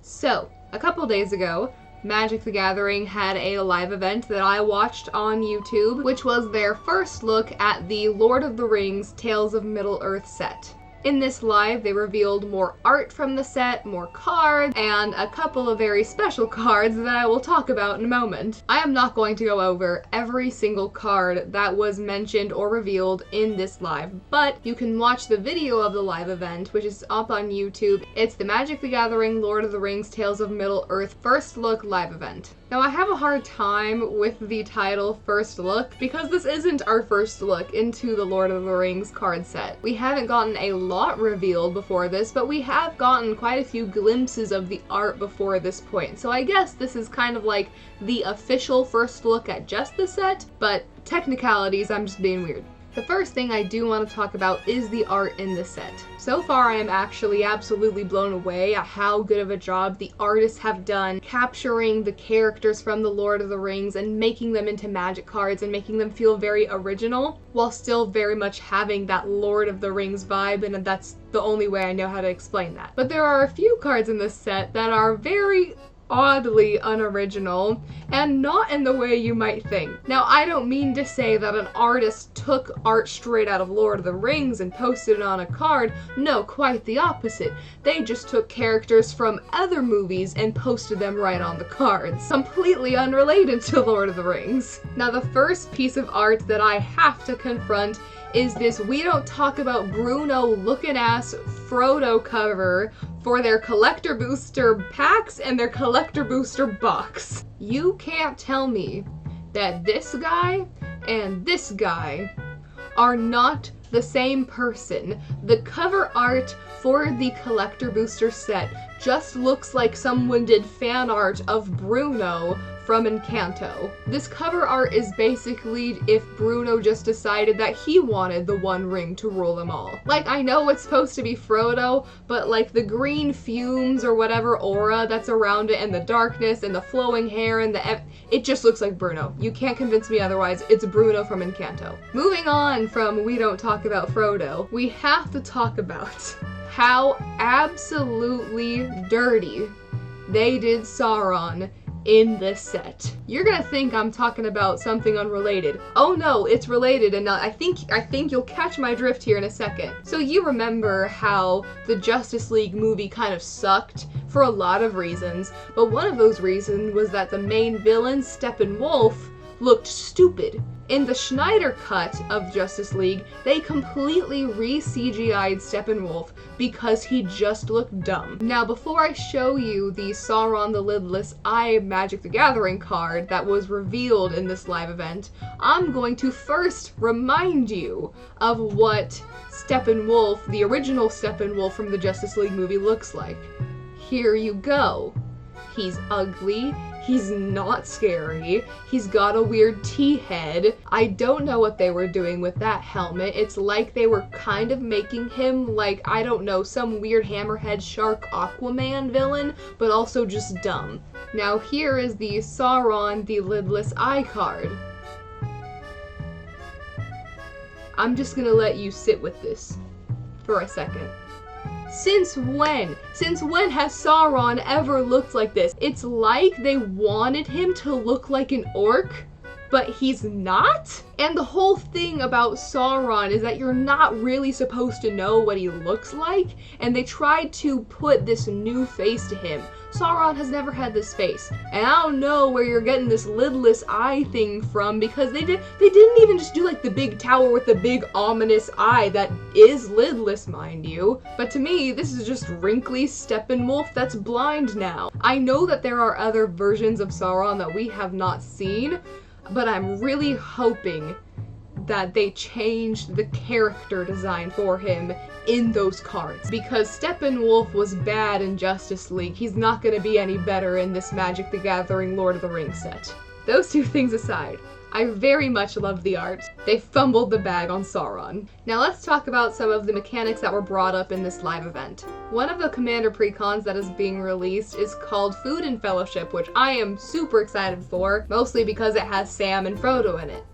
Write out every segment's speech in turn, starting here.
So, a couple days ago, Magic the Gathering had a live event that I watched on YouTube, which was their first look at the Lord of the Rings Tales of Middle-earth set. In this live, they revealed more art from the set, more cards, and a couple of very special cards that I will talk about in a moment. I am not going to go over every single card that was mentioned or revealed in this live, but you can watch the video of the live event, which is up on YouTube. It's the Magic the Gathering Lord of the Rings Tales of Middle-earth First Look live event. Now, I have a hard time with the title First Look because this isn't our first look into the Lord of the Rings card set. We haven't gotten a lot revealed before this, but we have gotten quite a few glimpses of the art before this point. So I guess this is kind of like the official first look at just the set, but technicalities, I'm just being weird. The first thing I do want to talk about is the art in the set. So far, I am actually absolutely blown away at how good of a job the artists have done capturing the characters from the Lord of the Rings and making them into Magic cards and making them feel very original, while still very much having that Lord of the Rings vibe, and that's the only way I know how to explain that. But there are a few cards in this set that are very oddly unoriginal, and not in the way you might think. Now, I don't mean to say that an artist took art straight out of Lord of the Rings and posted it on a card. No, quite the opposite. They just took characters from other movies and posted them right on the cards. Completely unrelated to Lord of the Rings. Now, the first piece of art that I have to confront is this We Don't Talk About Bruno looking ass Frodo cover for their collector booster packs and their collector booster box. You can't tell me that this guy and this guy are not the same person. The cover art for the collector booster set just looks like someone did fan art of Bruno from Encanto. This cover art is basically if Bruno just decided that he wanted the One Ring to rule them all. Like, I know it's supposed to be Frodo, but like the green fumes or whatever aura that's around it and the darkness and the flowing hair and it just looks like Bruno. You can't convince me otherwise. It's Bruno from Encanto. Moving on from We Don't Talk About Frodo, we have to talk about how absolutely dirty they did Sauron in this set. You're gonna think I'm talking about something unrelated. Oh no, it's related, and I think you'll catch my drift here in a second. So you remember how the Justice League movie kind of sucked for a lot of reasons, but one of those reasons was that the main villain, Steppenwolf, looked stupid. In the Schneider cut of Justice League, they completely re-CGI'd Steppenwolf because he just looked dumb. Now, before I show you the Sauron the Lidless Eye Magic the Gathering card that was revealed in this live event, I'm going to first remind you of what Steppenwolf, the original Steppenwolf from the Justice League movie, looks like. Here you go. He's ugly. He's not scary. He's got a weird T-head. I don't know what they were doing with that helmet. It's like they were kind of making him like, I don't know, some weird hammerhead shark Aquaman villain, but also just dumb. Now here is the Sauron the Lidless Eye card. I'm just gonna let you sit with this for a second. Since when? Since when has Sauron ever looked like this? It's like they wanted him to look like an orc, but he's not? And the whole thing about Sauron is that you're not really supposed to know what he looks like, and they tried to put this new face to him. Sauron has never had this face, and I don't know where you're getting this lidless eye thing from, because they didn't even just do like the big tower with the big ominous eye that is lidless, mind you. But to me, this is just wrinkly Steppenwolf that's blind now. I know that there are other versions of Sauron that we have not seen, but I'm really hoping that they changed the character design for him in those cards. Because Steppenwolf was bad in Justice League, he's not gonna be any better in this Magic the Gathering Lord of the Rings set. Those two things aside, I very much love the art. They fumbled the bag on Sauron. Now let's talk about some of the mechanics that were brought up in this live event. One of the Commander precons that is being released is called Food and Fellowship, which I am super excited for, mostly because it has Sam and Frodo in it.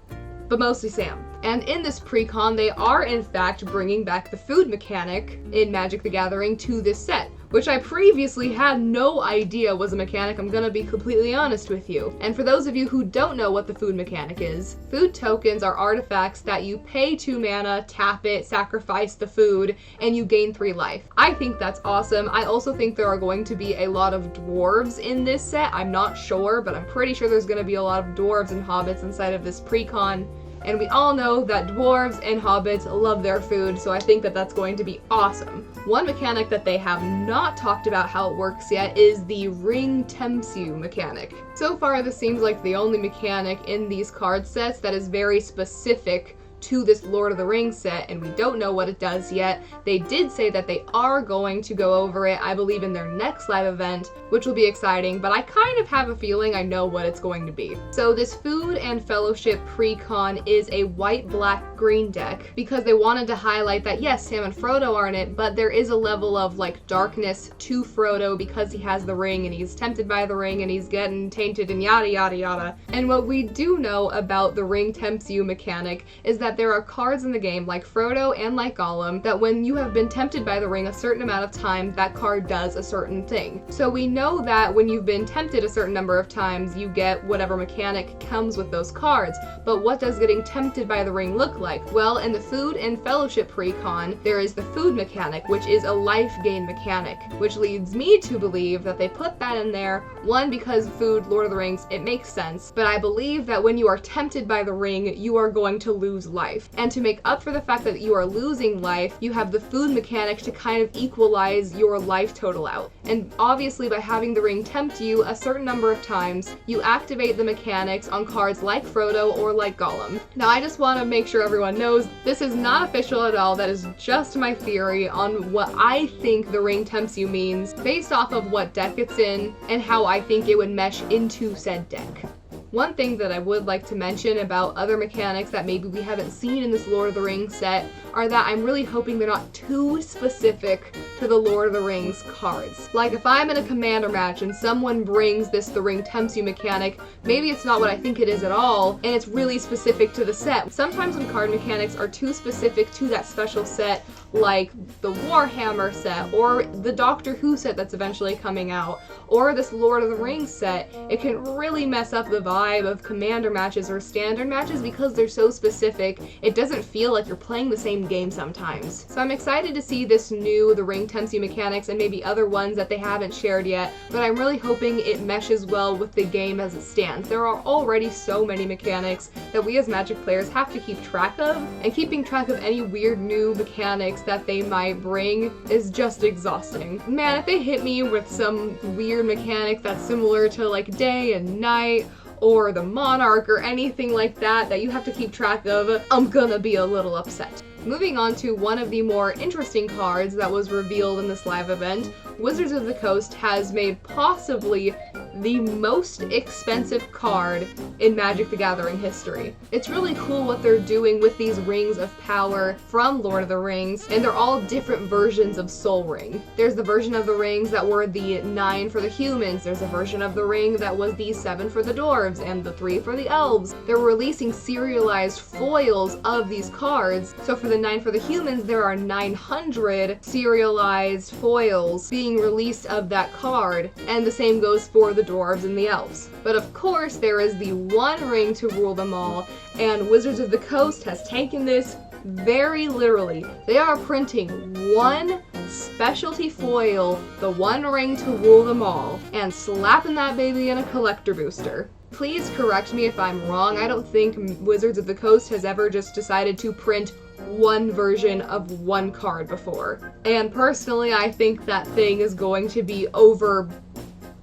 But mostly Sam. And in this precon, they are in fact bringing back the food mechanic in Magic the Gathering to this set, which I previously had no idea was a mechanic, I'm gonna be completely honest with you. And for those of you who don't know what the food mechanic is, food tokens are artifacts that you pay 2 mana, tap it, sacrifice the food, and you gain 3 life. I think that's awesome. I also think there are going to be a lot of dwarves in this set. I'm not sure, but I'm pretty sure there's gonna be a lot of dwarves and hobbits inside of this pre-con. And we all know that dwarves and hobbits love their food, so I think that that's going to be awesome. One mechanic that they have not talked about how it works yet is the ring tempts you mechanic. So far, this seems like the only mechanic in these card sets that is very specific to this Lord of the Rings set, and we don't know what it does yet. They did say that they are going to go over it, I believe, in their next live event, which will be exciting, but I kind of have a feeling I know what it's going to be. So this Food and Fellowship pre-con is a white, black, green deck, because they wanted to highlight that yes, Sam and Frodo are in it, but there is a level of like darkness to Frodo because he has the ring and he's tempted by the ring and he's getting tainted and yada yada yada. And what we do know about the ring tempts you mechanic is that there are cards in the game, like Frodo and like Gollum, that when you have been tempted by the ring a certain amount of time, that card does a certain thing. So we know that when you've been tempted a certain number of times, you get whatever mechanic comes with those cards. But what does getting tempted by the ring look like? Well, in the Food and Fellowship pre-con, there is the food mechanic, which is a life gain mechanic, which leads me to believe that they put that in there, one, because food, Lord of the Rings, it makes sense, but I believe that when you are tempted by the ring, you are going to lose life. And to make up for the fact that you are losing life, you have the food mechanic to kind of equalize your life total out. And obviously by having the ring tempt you a certain number of times, you activate the mechanics on cards like Frodo or like Gollum. Now I just want to make sure everyone knows this is not official at all, that is just my theory on what I think the ring tempts you means based off of what deck it's in and how I think it would mesh into said deck. One thing that I would like to mention about other mechanics that maybe we haven't seen in this Lord of the Rings set are that I'm really hoping they're not too specific to the Lord of the Rings cards. Like if I'm in a commander match and someone brings this the ring tempts you mechanic, maybe it's not what I think it is at all, and it's really specific to the set. Sometimes when card mechanics are too specific to that special set, like the Warhammer set, or the Doctor Who set that's eventually coming out, or this Lord of the Rings set, it can really mess up the vibe of commander matches or standard matches because they're so specific. It doesn't feel like you're playing the same game sometimes. So I'm excited to see this new The Ring Tempts You mechanics and maybe other ones that they haven't shared yet, but I'm really hoping it meshes well with the game as it stands. There are already so many mechanics that we as Magic players have to keep track of, and keeping track of any weird new mechanics that they might bring is just exhausting. Man, if they hit me with some weird mechanic that's similar to like day and night, or the Monarch, or anything like that that you have to keep track of, I'm gonna be a little upset. Moving on to one of the more interesting cards that was revealed in this live event, Wizards of the Coast has made possibly the most expensive card in Magic the Gathering history. It's really cool what they're doing with these rings of power from Lord of the Rings, and they're all different versions of Soul Ring. There's the version of the rings that were the 9 for the humans, there's a version of the ring that was the 7 for the dwarves, and the 3 for the elves. They're releasing serialized foils of these cards, so for the 9 for the humans, there are 900 serialized foils being released of that card, and the same goes for the dwarves and the elves. But of course, there is the one ring to rule them all, and Wizards of the Coast has taken this very literally. They are printing one specialty foil, the one ring to rule them all, and slapping that baby in a collector booster. Please correct me if I'm wrong. I don't think Wizards of the Coast has ever just decided to print one version of one card before. And personally, I think that thing is going to be over,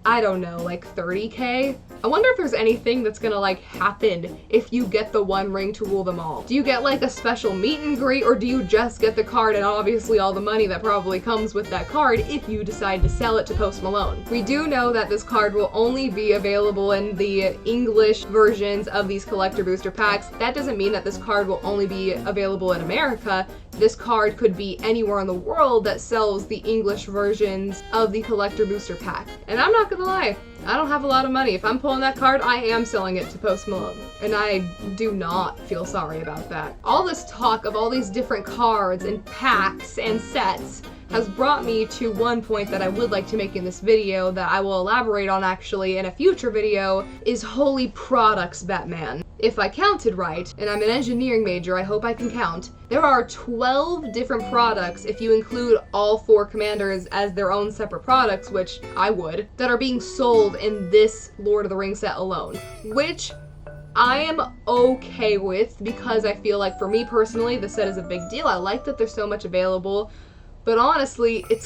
I don't know, like 30K? I wonder if there's anything that's gonna like happen if you get the one ring to rule them all. Do you get like a special meet and greet, or do you just get the card and obviously all the money that probably comes with that card if you decide to sell it to Post Malone? We do know that this card will only be available in the English versions of these collector booster packs. That doesn't mean that this card will only be available in America. This card could be anywhere in the world that sells the English versions of the collector booster pack. And I'm not gonna lie, I don't have a lot of money. If I'm pulling that card, I am selling it to Post Malone. And I do not feel sorry about that. All this talk of all these different cards and packs and sets has brought me to one point that I would like to make in this video that I will elaborate on actually in a future video, is Holy Products Batman. If I counted right, and I'm an engineering major, I hope I can count, there are 12 different products, if you include all 4 commanders as their own separate products, which I would, that are being sold in this Lord of the Rings set alone, which I am okay with because I feel like for me personally, the set is a big deal. I like that there's so much available, but honestly, it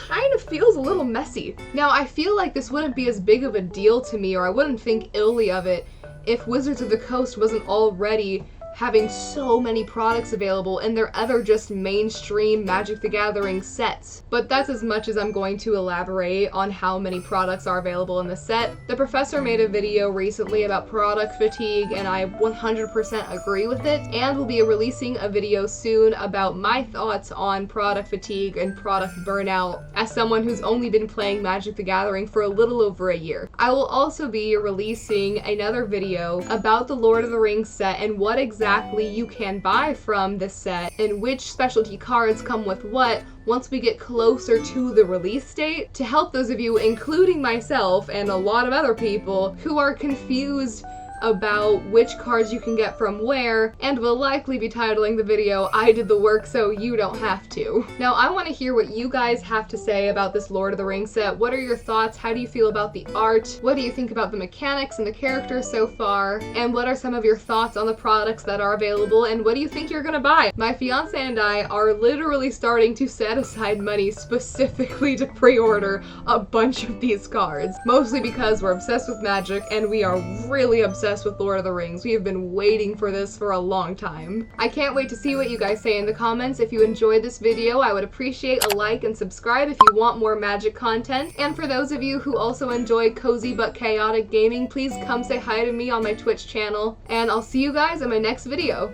kind of feels a little messy. Now, I feel like this wouldn't be as big of a deal to me, or I wouldn't think illy of it if Wizards of the Coast wasn't already having so many products available in their other just mainstream Magic the Gathering sets. But that's as much as I'm going to elaborate on how many products are available in the set. The professor made a video recently about product fatigue, and I 100% agree with it, and will be releasing a video soon about my thoughts on product fatigue and product burnout as someone who's only been playing Magic the Gathering for a little over a year. I will also be releasing another video about the Lord of the Rings set and what exactly you can buy from this set and which specialty cards come with what once we get closer to the release date, to help those of you, including myself and a lot of other people, who are confused about which cards you can get from where, and will likely be titling the video "I did the work so you don't have to." Now, I want to hear what you guys have to say about this Lord of the Rings set. What are your thoughts? How do you feel about the art? What do you think about the mechanics and the characters so far? And what are some of your thoughts on the products that are available, and what do you think you're gonna buy? My fiance and I are literally starting to set aside money specifically to pre-order a bunch of these cards, mostly because we're obsessed with Magic and we are really obsessed with Lord of the Rings. We have been waiting for this for a long time. I can't wait to see what you guys say in the comments. If you enjoyed this video, I would appreciate a like and subscribe if you want more Magic content. And for those of you who also enjoy cozy but chaotic gaming, please come say hi to me on my Twitch channel. And I'll see you guys in my next video.